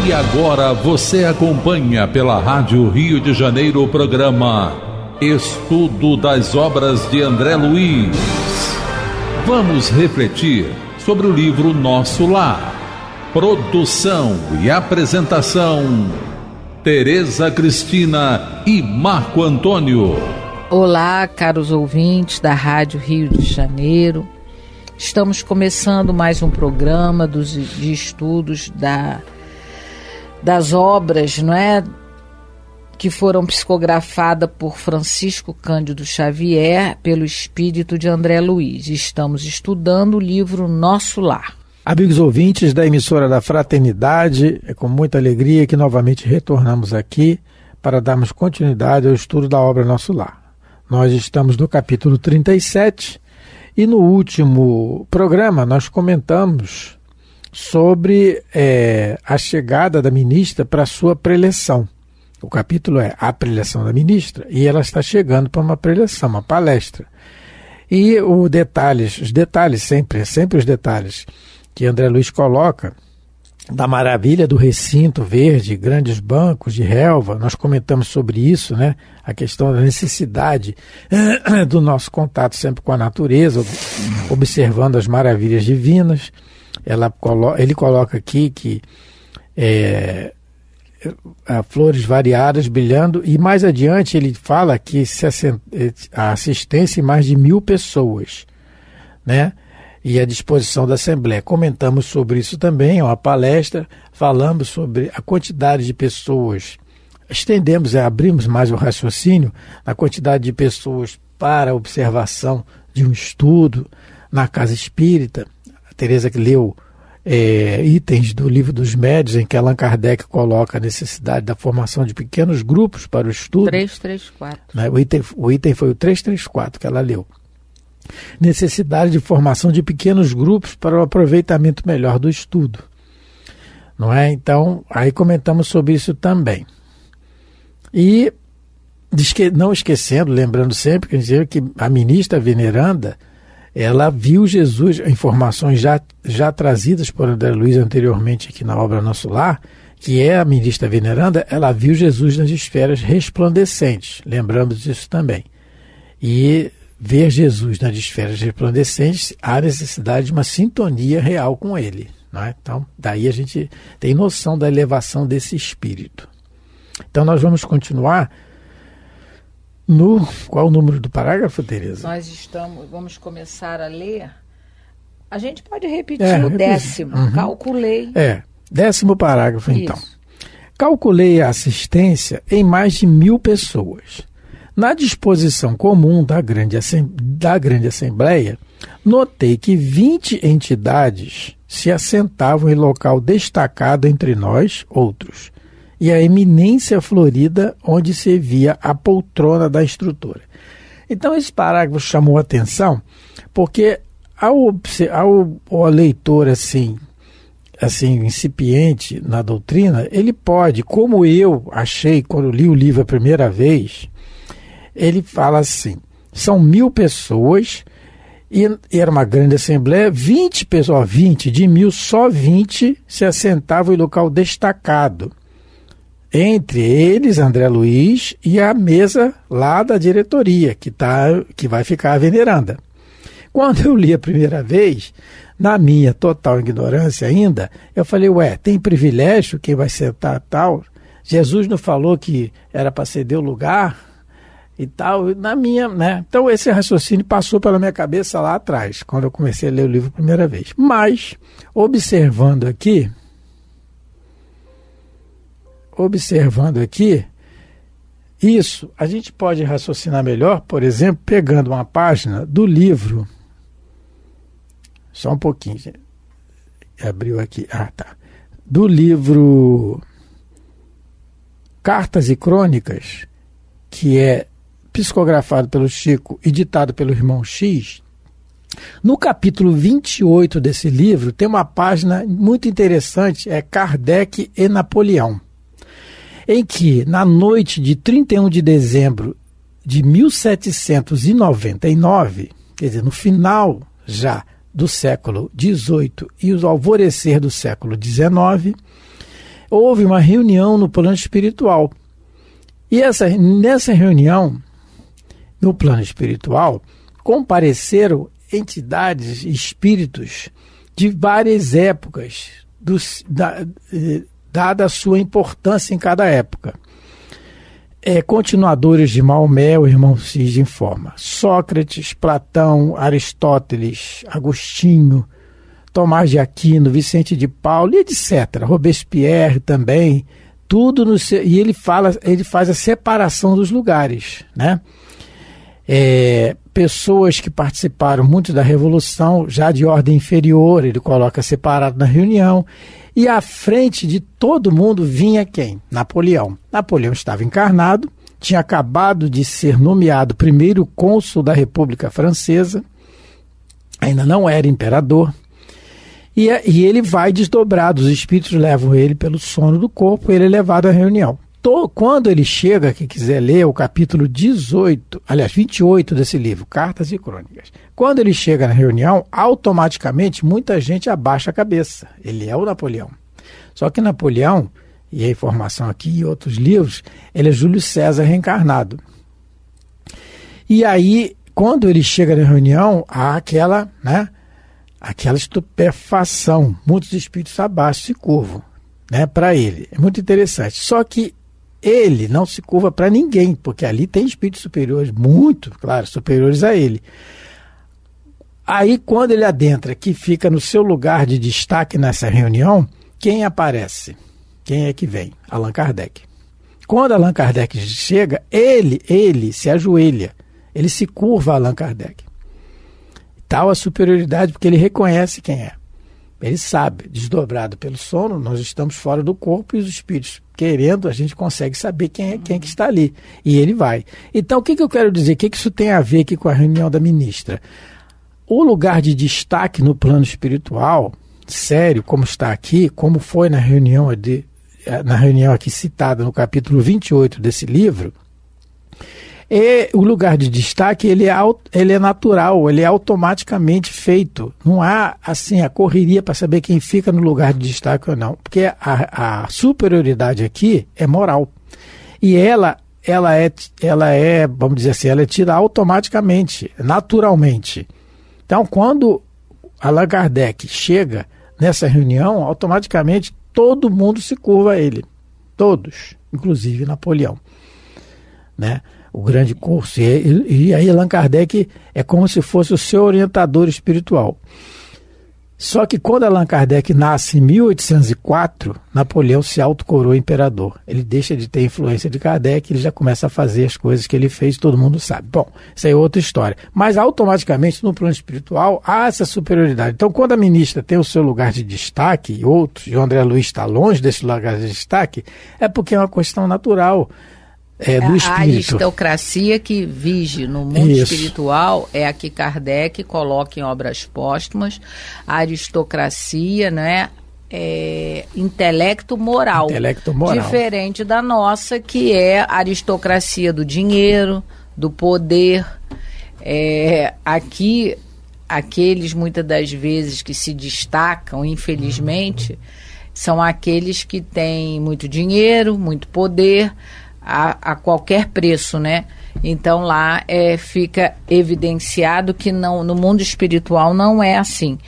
E agora você acompanha pela Rádio Rio de Janeiro o programa Estudo das Obras de André Luiz. Vamos refletir sobre o livro Nosso Lar. Produção e apresentação, Tereza Cristina e Marco Antônio. Olá, caros ouvintes da Rádio Rio de Janeiro. Estamos começando mais um programa de estudos das obras, não é, que foram psicografadas por Francisco Cândido Xavier pelo espírito de André Luiz. Estamos estudando o livro Nosso Lar. Amigos ouvintes da emissora da Fraternidade, é com muita alegria que novamente retornamos aqui para darmos continuidade ao estudo da obra Nosso Lar. Nós estamos no capítulo 37 e no último programa nós comentamos sobre a chegada da ministra para a sua preleção. O capítulo é a preleção da ministra e ela está chegando para uma preleção, uma palestra. E os detalhes, sempre os detalhes que André Luiz coloca da maravilha do recinto verde, grandes bancos de relva, nós comentamos sobre isso, né? A questão da necessidade do nosso contato sempre com a natureza, observando as maravilhas divinas. Ele coloca aqui que flores variadas brilhando, e mais adiante ele fala que a assistência em mais de 1.000 pessoas, né? E a disposição da Assembleia. Comentamos sobre isso também, uma palestra, falamos sobre a quantidade de pessoas, abrimos mais o raciocínio na quantidade de pessoas para a observação de um estudo na Casa Espírita. A Tereza que leu itens do Livro dos Médiuns, em que Allan Kardec coloca a necessidade da formação de pequenos grupos para o estudo. 334. Né? O item foi o 334 que ela leu. Necessidade de formação de pequenos grupos para o aproveitamento melhor do estudo. Não é? Então, aí comentamos sobre isso também. E não esquecendo, lembrando sempre que a ministra veneranda, ela viu Jesus, informações já trazidas por André Luiz anteriormente aqui na obra Nosso Lar, que é a ministra veneranda, ela viu Jesus nas esferas resplandecentes. Lembramos disso também. E ver Jesus nas esferas resplandecentes, há necessidade de uma sintonia real com ele. Não é? Então, daí a gente tem noção da elevação desse espírito. Então, nós vamos continuar Qual o número do parágrafo, Tereza? Vamos começar a ler. A gente pode repetir o 10º. Uhum. Calculei. 10º parágrafo, Isso. então. Calculei a assistência em mais de 1.000 pessoas. Na disposição comum da grande Assembleia, notei que 20 entidades se assentavam em local destacado entre nós, outros, e a eminência florida onde se via a poltrona da instrutora. Então esse parágrafo chamou a atenção porque ao leitor assim incipiente na doutrina, ele pode, como eu achei quando li o livro a primeira vez, ele fala assim, são 1.000 pessoas e era uma grande assembleia, 20 pessoas, 20 de 1.000, só 20 se assentavam em local destacado. Entre eles, André Luiz e a mesa lá da diretoria, que vai ficar a veneranda. Quando eu li a primeira vez, na minha total ignorância ainda, eu falei, tem privilégio quem vai sentar tal? Jesus não falou que era para ceder o lugar e tal? Então esse raciocínio passou pela minha cabeça lá atrás, quando eu comecei a ler o livro a primeira vez. Mas, observando aqui, isso a gente pode raciocinar melhor, por exemplo, pegando uma página do livro. Só um pouquinho, gente. Abriu aqui. Do livro Cartas e Crônicas, que é psicografado pelo Chico e ditado pelo irmão X. No capítulo 28 desse livro, tem uma página muito interessante, é Kardec e Napoleão, em que, na noite de 31 de dezembro de 1799, quer dizer, no final já do século XVIII e o alvorecer do século XIX, houve uma reunião no plano espiritual. E nessa reunião, no plano espiritual, compareceram entidades, espíritos de várias épocas, dada a sua importância em cada época. Continuadores de Maomé, o irmão Cid informa. Sócrates, Platão, Aristóteles, Agostinho, Tomás de Aquino, Vicente de Paulo, e etc. Robespierre também, tudo no seu, e ele faz a separação dos lugares, né? Pessoas que participaram muito da Revolução, já de ordem inferior, ele coloca separado na reunião, e à frente de todo mundo vinha quem? Napoleão. Napoleão estava encarnado, tinha acabado de ser nomeado primeiro cônsul da República Francesa, ainda não era imperador, e ele vai desdobrado, os espíritos levam ele pelo sono do corpo, ele é levado à reunião. Quando ele chega, quem quiser ler o capítulo 28 desse livro, Cartas e Crônicas, quando ele chega na reunião, automaticamente muita gente abaixa a cabeça. Ele é o Napoleão. Só que Napoleão, e a informação aqui em outros livros, ele é Júlio César reencarnado. E aí, quando ele chega na reunião, há aquela estupefação. Muitos espíritos abaixam, se curvam, né, para ele. É muito interessante. Só que ele não se curva para ninguém, porque ali tem espíritos superiores, muito, claro, superiores a ele. Aí, quando ele adentra, que fica no seu lugar de destaque nessa reunião, quem aparece? Quem é que vem? Allan Kardec. Quando Allan Kardec chega, ele se ajoelha, ele se curva a Allan Kardec. Tal a superioridade, porque ele reconhece quem é. Ele sabe, desdobrado pelo sono, nós estamos fora do corpo e os espíritos querendo, a gente consegue saber quem é que está ali. E ele vai. Então, o que eu quero dizer? O que isso tem a ver aqui com a reunião da ministra? O lugar de destaque no plano espiritual, sério, como está aqui, como foi na reunião aqui citada no capítulo 28 desse livro, o lugar de destaque ele é natural, ele é automaticamente feito. Não há assim a correria para saber quem fica no lugar de destaque ou não, porque a superioridade aqui é moral. E ela é, vamos dizer assim, ela é tida automaticamente, naturalmente. Então, quando Allan Kardec chega nessa reunião, automaticamente todo mundo se curva a ele. Todos, inclusive Napoleão, né? O grande curso. E aí Allan Kardec é como se fosse o seu orientador espiritual. Só que quando Allan Kardec nasce em 1804, Napoleão se autocoroa imperador. Ele deixa de ter influência de Kardec, ele já começa a fazer as coisas que ele fez, todo mundo sabe. Bom, isso aí é outra história. Mas automaticamente no plano espiritual há essa superioridade. Então quando a ministra tem o seu lugar de destaque, e outros, e o André Luiz está longe desse lugar de destaque, é porque é uma questão natural. Do espírito. A aristocracia que vige no mundo espiritual é a que Kardec coloca em obras póstumas. A aristocracia, né, é intelecto moral. Diferente da nossa, que é a aristocracia do dinheiro, do poder. Aqui, aqueles muitas das vezes que se destacam, infelizmente, são aqueles que têm muito dinheiro, muito poder, a qualquer preço, né? Então lá fica evidenciado que no mundo espiritual não é assim.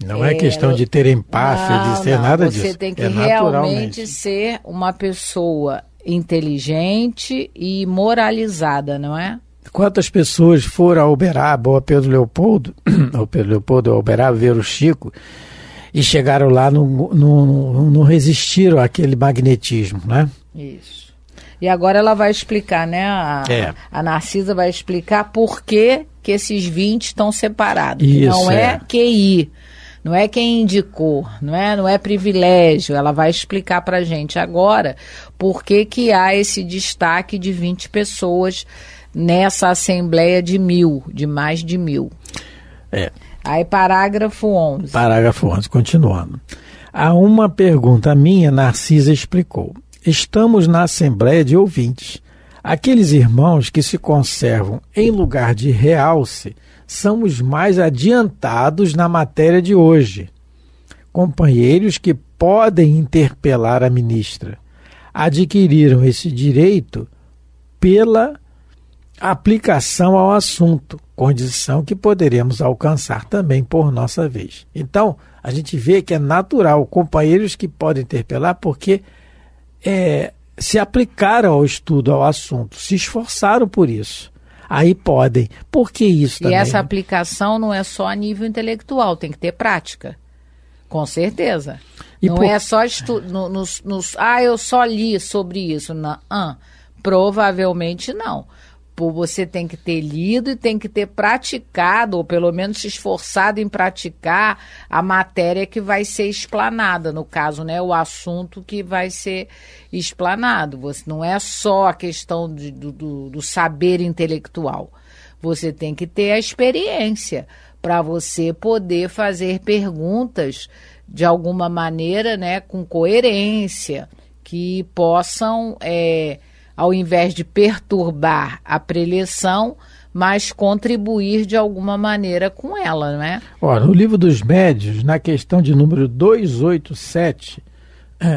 Não é questão de ter empáfia, de ser nada disso. Você tem que realmente ser uma pessoa inteligente e moralizada, não é? Quantas pessoas foram a Uberaba ou a Pedro Leopoldo, ou Uberaba, ver o Chico, e chegaram lá, não resistiram àquele magnetismo, né? Isso. E agora ela vai explicar, né? A Narcisa vai explicar por que esses 20 estão separados. Isso, não é QI, não é quem indicou, não é privilégio. Ela vai explicar pra gente agora por que há esse destaque de 20 pessoas nessa assembleia de mais de 1000. Aí parágrafo 11. Parágrafo 11, continuando. Há uma pergunta minha, Narcisa explicou. Estamos na assembleia de ouvintes. Aqueles irmãos que se conservam em lugar de realce são os mais adiantados na matéria de hoje. Companheiros que podem interpelar a ministra adquiriram esse direito pela aplicação ao assunto, condição que poderemos alcançar também por nossa vez. Então, a gente vê que é natural companheiros que podem interpelar porque se aplicaram ao estudo, ao assunto, se esforçaram por isso. Aí podem. Por que isso também? E essa aplicação não é só a nível intelectual, tem que ter prática. Com certeza. Não é só eu só li sobre isso. Não. Provavelmente não. Você tem que ter lido e tem que ter praticado, ou pelo menos se esforçado em praticar a matéria que vai ser explanada, no caso, né, o assunto que vai ser explanado. Não é só a questão do saber intelectual. Você tem que ter a experiência para você poder fazer perguntas de alguma maneira, né, com coerência, que possam... ao invés de perturbar a preleção, mas contribuir de alguma maneira com ela, né? Ora, no Livro dos Médios, na questão de número 287,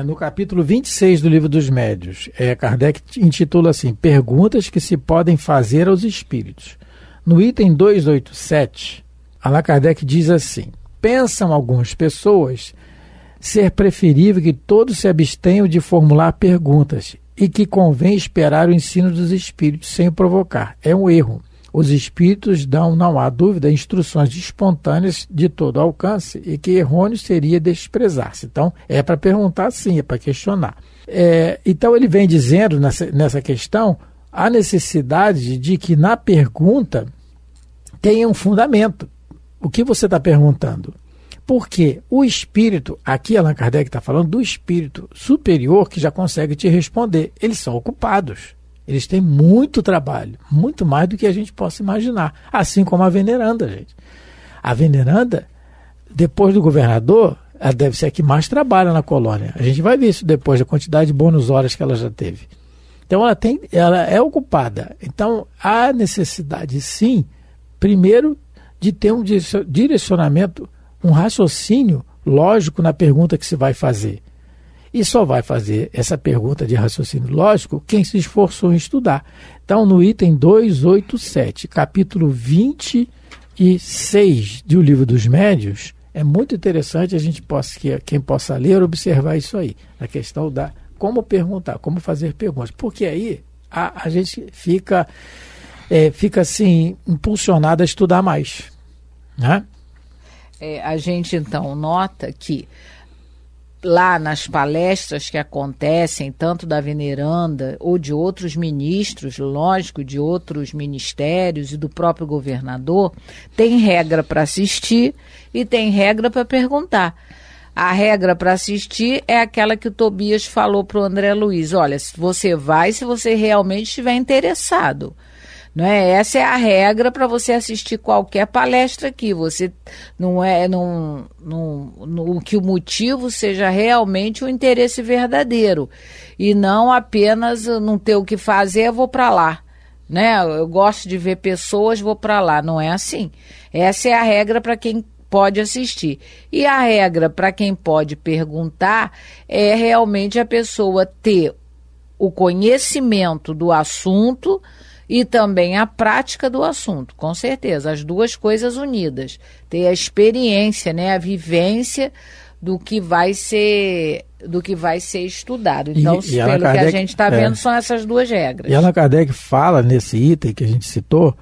no capítulo 26 do Livro dos Médios, Kardec intitula assim, Perguntas que se podem fazer aos espíritos. No item 287, Allan Kardec diz assim, pensam algumas pessoas ser preferível que todos se abstenham de formular perguntas e que convém esperar o ensino dos espíritos sem o provocar. É um erro. Os espíritos dão, não há dúvida, instruções espontâneas de todo alcance e que errôneo seria desprezar-se. Então, é para perguntar sim, é para questionar. Então, ele vem dizendo nessa questão a necessidade de que na pergunta tenha um fundamento. O que você está perguntando? Porque o espírito, aqui Allan Kardec está falando do espírito superior que já consegue te responder. Eles são ocupados. Eles têm muito trabalho, muito mais do que a gente possa imaginar. Assim como a veneranda, gente. A veneranda, depois do governador, ela deve ser a que mais trabalha na colônia. A gente vai ver isso depois, a quantidade de bônus horas que ela já teve. Então ela é ocupada. Então há necessidade, sim, primeiro, de ter um direcionamento, um raciocínio lógico na pergunta que se vai fazer. E só vai fazer essa pergunta de raciocínio lógico quem se esforçou em estudar. Então, no item 287, capítulo 26 do Livro dos Médios, é muito interessante quem possa ler, observar isso aí, na questão da como perguntar, como fazer perguntas. Porque aí a gente fica assim, impulsionado a estudar mais, né? A gente, então, nota que lá nas palestras que acontecem, tanto da veneranda ou de outros ministros, lógico, de outros ministérios e do próprio governador, tem regra para assistir e tem regra para perguntar. A regra para assistir é aquela que o Tobias falou para o André Luiz. Olha, você vai se você realmente estiver interessado. Não é? Essa é a regra para você assistir qualquer palestra aqui. Você que o motivo seja realmente o interesse verdadeiro e não apenas não ter o que fazer, eu vou para lá. Né? Eu gosto de ver pessoas, vou para lá. Não é assim. Essa é a regra para quem pode assistir. E a regra para quem pode perguntar é realmente a pessoa ter o conhecimento do assunto e também a prática do assunto, com certeza, as duas coisas unidas. Ter a experiência, né, a vivência do que vai ser estudado. Então, pelo Kardec, que a gente está vendo, são essas duas regras. E Allan Kardec fala nesse item que a gente citou,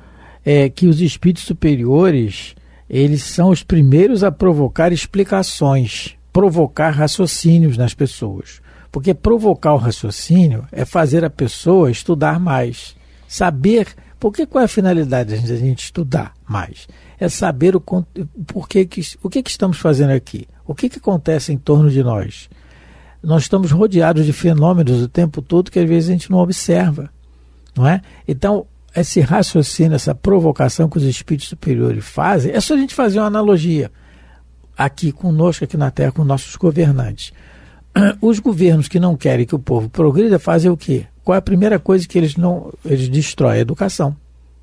que os espíritos superiores, eles são os primeiros a provocar explicações, provocar raciocínios nas pessoas. Porque provocar o raciocínio é fazer a pessoa estudar mais. Saber, qual é a finalidade da gente estudar mais? É saber o que estamos fazendo aqui, o que acontece em torno de nós. Nós estamos rodeados de fenômenos o tempo todo que às vezes a gente não observa, não é? Então, esse raciocínio, essa provocação que os espíritos superiores fazem, é só a gente fazer uma analogia aqui conosco, aqui na Terra, com nossos governantes. Os governos que não querem que o povo progrida fazem o quê? Qual é a primeira coisa que eles destroem? A educação.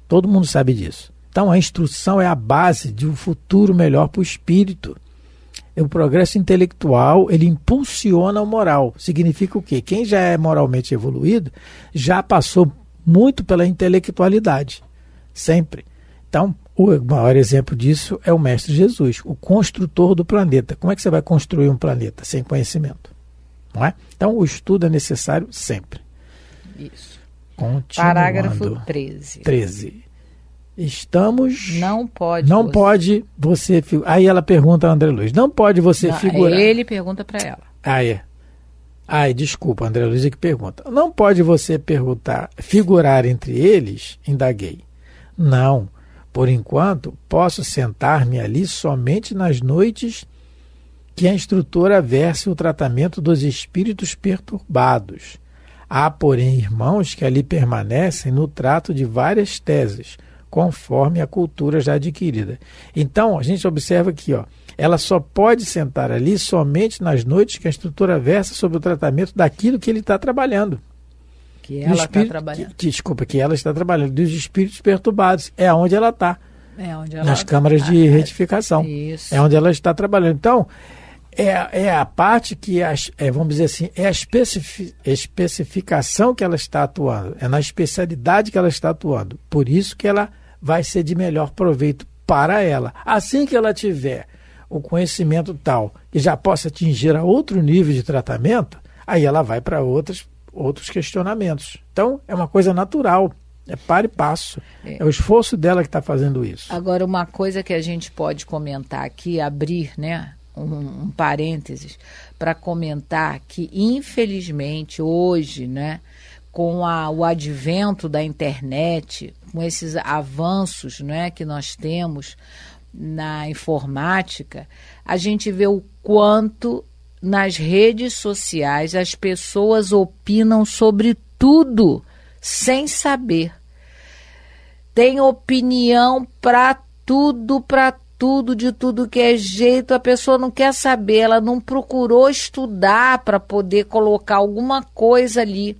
Todo mundo sabe disso. Então a instrução é a base de um futuro melhor para o espírito. O progresso intelectual, ele impulsiona o moral. Significa o quê? Quem já é moralmente evoluído já passou muito pela intelectualidade. Sempre. Então, o maior exemplo disso é o Mestre Jesus, o construtor do planeta. Como é que você vai construir um planeta sem conhecimento? Não é? Então, o estudo é necessário sempre. Isso. Continuando. Parágrafo 13. Estamos... Não pode você... Aí ela pergunta a André Luiz, não pode você figurar... Ele pergunta para ela. Desculpa, André Luiz que pergunta. Não pode você figurar entre eles? Indaguei. Não, por enquanto posso sentar-me ali somente nas noites que a instrutora verse o tratamento dos espíritos perturbados. Há, porém, irmãos que ali permanecem no trato de várias teses, conforme a cultura já adquirida. Então, a gente observa aqui, ela só pode sentar ali somente nas noites que a instrutora versa sobre o tratamento daquilo que ele está trabalhando. Que ela está trabalhando. Que ela está trabalhando, dos espíritos perturbados. É onde ela está. Nas câmaras de retificação. Isso. É onde ela está trabalhando. Então, é a parte que, vamos dizer assim, é a especificação que ela está atuando. É na especialidade que ela está atuando. Por isso que ela vai ser de melhor proveito para ela. Assim que ela tiver o conhecimento tal que já possa atingir a outro nível de tratamento, aí ela vai para outros questionamentos. Então, é uma coisa natural, é par e passo. É o esforço dela que está fazendo isso. Agora, uma coisa que a gente pode comentar aqui, abrir, né, um parênteses, para comentar que, infelizmente, hoje, né, com o advento da internet, com esses avanços, né, que nós temos na informática, a gente vê o quanto nas redes sociais as pessoas opinam sobre tudo sem saber. Tem opinião para tudo, de tudo que é jeito, a pessoa não quer saber, ela não procurou estudar para poder colocar alguma coisa ali.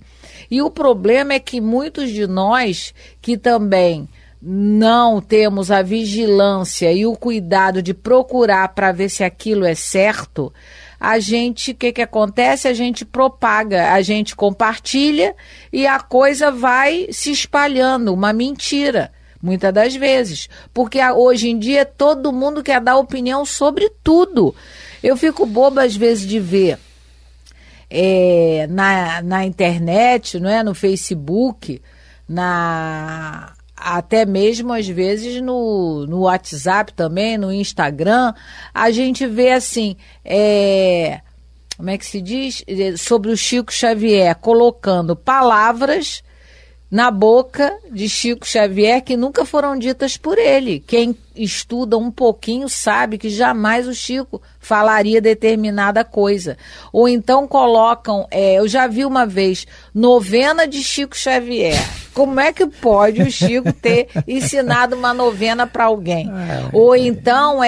E o problema é que muitos de nós que também não temos a vigilância e o cuidado de procurar para ver se aquilo é certo, a gente, o que acontece? A gente propaga, a gente compartilha e a coisa vai se espalhando, uma mentira, muitas das vezes. Porque hoje em dia todo mundo quer dar opinião sobre tudo. Eu fico boba às vezes de ver na internet, não é? No Facebook, até mesmo às vezes no WhatsApp também, no Instagram, a gente vê assim, como é que se diz? Sobre o Chico Xavier, colocando palavras na boca de Chico Xavier que nunca foram ditas por ele. Quem estuda um pouquinho sabe que jamais o Chico falaria determinada coisa. Ou então colocam, eu já vi uma vez, novena de Chico Xavier. Como é que pode o Chico ter ensinado uma novena para alguém? Ou então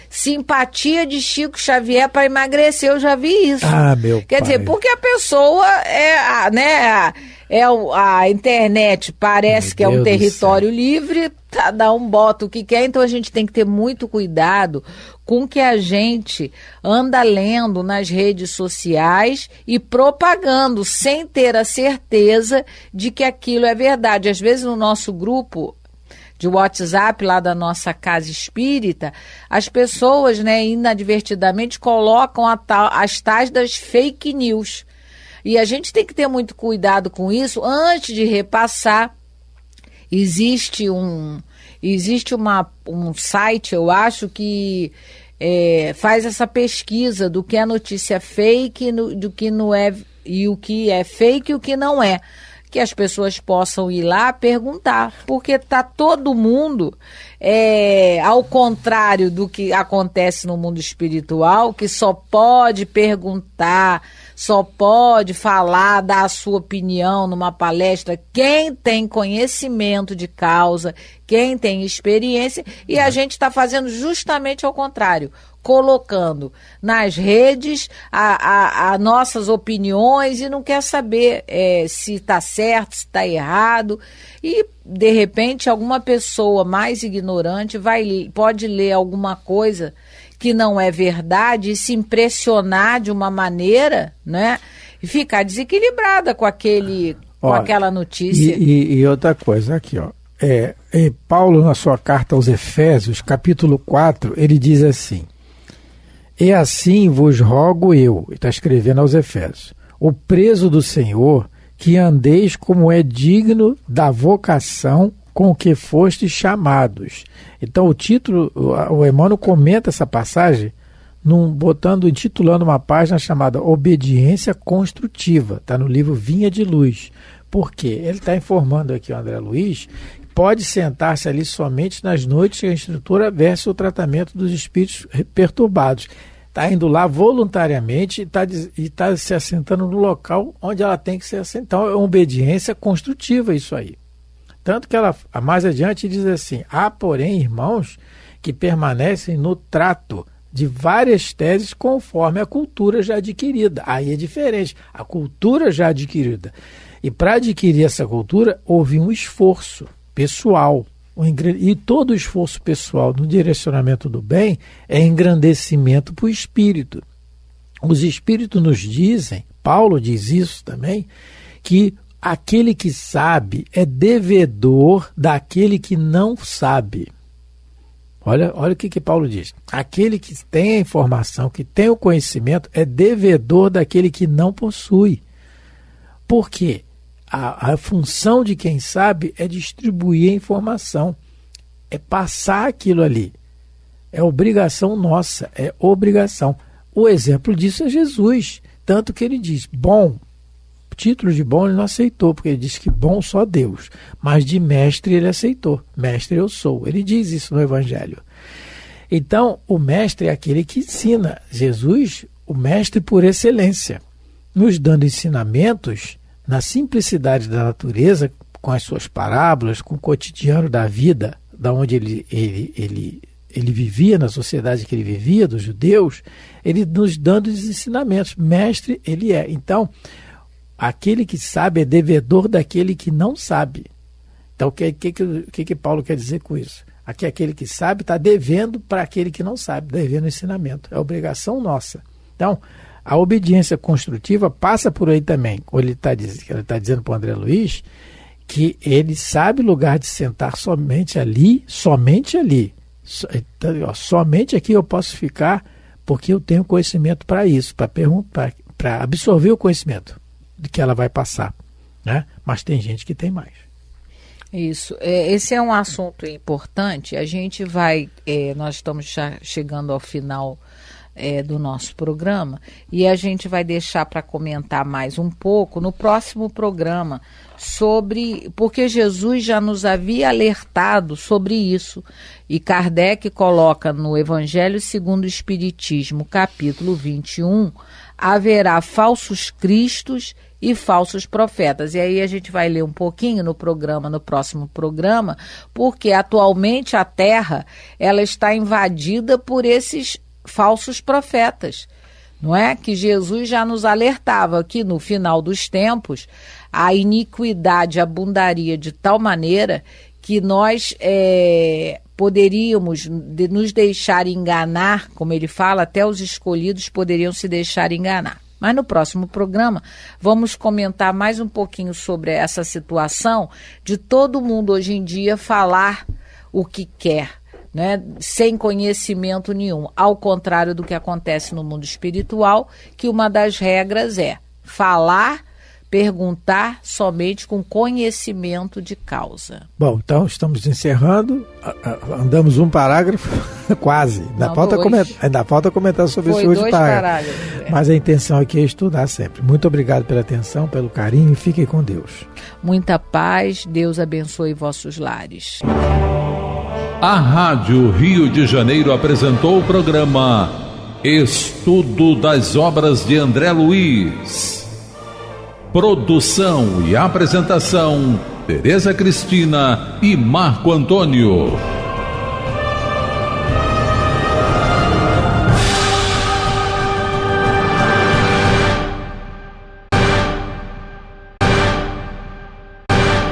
simpatia de Chico Xavier para emagrecer, eu já vi isso. Quer dizer, porque a pessoa a internet parece que é um território livre, cada um bota o que quer, então a gente tem que ter muito cuidado com o que a gente anda lendo nas redes sociais e propagando, sem ter a certeza de que aquilo é verdade. Às vezes no nosso grupo de WhatsApp, lá da nossa casa espírita, as pessoas, né, inadvertidamente colocam as tais das fake news. E a gente tem que ter muito cuidado com isso antes de repassar. Existe um site, eu acho, que faz essa pesquisa do que é notícia fake, do que não é, e o que é fake e o que não é. Que as pessoas possam ir lá perguntar, porque está todo mundo, ao contrário do que acontece no mundo espiritual, que só pode perguntar, só pode falar, dar a sua opinião numa palestra quem tem conhecimento de causa, quem tem experiência, e a gente está fazendo justamente ao contrário, colocando nas redes as nossas opiniões e não quer saber se está certo, se está errado. E, de repente, alguma pessoa mais ignorante pode ler alguma coisa que não é verdade e se impressionar de uma maneira, né? E ficar desequilibrada com aquela notícia. E outra coisa aqui, ó. Paulo, na sua carta aos Efésios, capítulo 4, ele diz assim: e assim vos rogo eu, está escrevendo aos Efésios, o preso do Senhor, que andeis como é digno da vocação com que fostes chamados. Então o título, o Emmanuel comenta essa passagem intitulando uma página chamada Obediência Construtiva, está no livro Vinha de Luz. Por quê? Ele está informando aqui o André Luiz, pode sentar-se ali somente nas noites que a instrutora versa o tratamento dos espíritos perturbados. Está indo lá voluntariamente e está se assentando no local onde ela tem que se assentar. Então é uma obediência construtiva isso aí. Tanto que ela, mais adiante, diz assim: há, porém, irmãos que permanecem no trato de várias teses conforme a cultura já adquirida. Aí é diferente, a cultura já adquirida. E para adquirir essa cultura, houve um esforço pessoal. E todo o esforço pessoal no direcionamento do bem é engrandecimento para o espírito. Os espíritos nos dizem, Paulo diz isso também, que aquele que sabe é devedor daquele que não sabe. Olha o que Paulo diz. Aquele que tem a informação, que tem o conhecimento, é devedor daquele que não possui. Por quê? A função de quem sabe é distribuir a informação, é passar aquilo ali. É obrigação nossa, é obrigação. O exemplo disso é Jesus. Tanto que ele diz, bom, título de bom ele não aceitou, porque ele diz que bom só Deus, mas de mestre ele aceitou, mestre eu sou, ele diz isso no Evangelho. Então o mestre é aquele que ensina, Jesus, o mestre por excelência, nos dando ensinamentos na simplicidade da natureza, com as suas parábolas, com o cotidiano da vida, da onde ele vivia, na sociedade que ele vivia, dos judeus, ele nos dando os ensinamentos, mestre ele é. Então aquele que sabe é devedor daquele que não sabe. Então, o que Paulo quer dizer com isso? Aqui aquele que sabe está devendo para aquele que não sabe, devendo ensinamento. É obrigação nossa. Então, a obediência construtiva passa por aí também. Ele está dizendo para o André Luiz que ele sabe o lugar de sentar somente ali. Então, somente aqui eu posso ficar porque eu tenho conhecimento para isso, para absorver o conhecimento de que ela vai passar, né? Mas tem gente que tem mais. Isso, esse é um assunto importante. A gente vai, nós estamos já chegando ao final do nosso programa e a gente vai deixar para comentar mais um pouco no próximo programa porque Jesus já nos havia alertado sobre isso e Kardec coloca no Evangelho segundo o Espiritismo, capítulo 21, haverá falsos cristos e falsos profetas. E aí a gente vai ler um pouquinho no próximo programa, porque atualmente a Terra ela está invadida por esses falsos profetas, não é? Que Jesus já nos alertava que no final dos tempos a iniquidade abundaria de tal maneira que nós poderíamos nos deixar enganar, como ele fala, até os escolhidos poderiam se deixar enganar. Mas no próximo programa vamos comentar mais um pouquinho sobre essa situação de todo mundo hoje em dia falar o que quer, né, sem conhecimento nenhum, ao contrário do que acontece no mundo espiritual, que uma das regras é falar, perguntar somente com conhecimento de causa. Bom, então estamos encerrando, andamos um parágrafo, quase, ainda falta comentar sobre esse último parágrafo. Mas a intenção aqui é estudar sempre. Muito obrigado pela atenção, pelo carinho e fiquem com Deus. Muita paz, Deus abençoe vossos lares. A Rádio Rio de Janeiro apresentou o programa Estudo das Obras de André Luiz. Produção e apresentação, Tereza Cristina e Marco Antônio.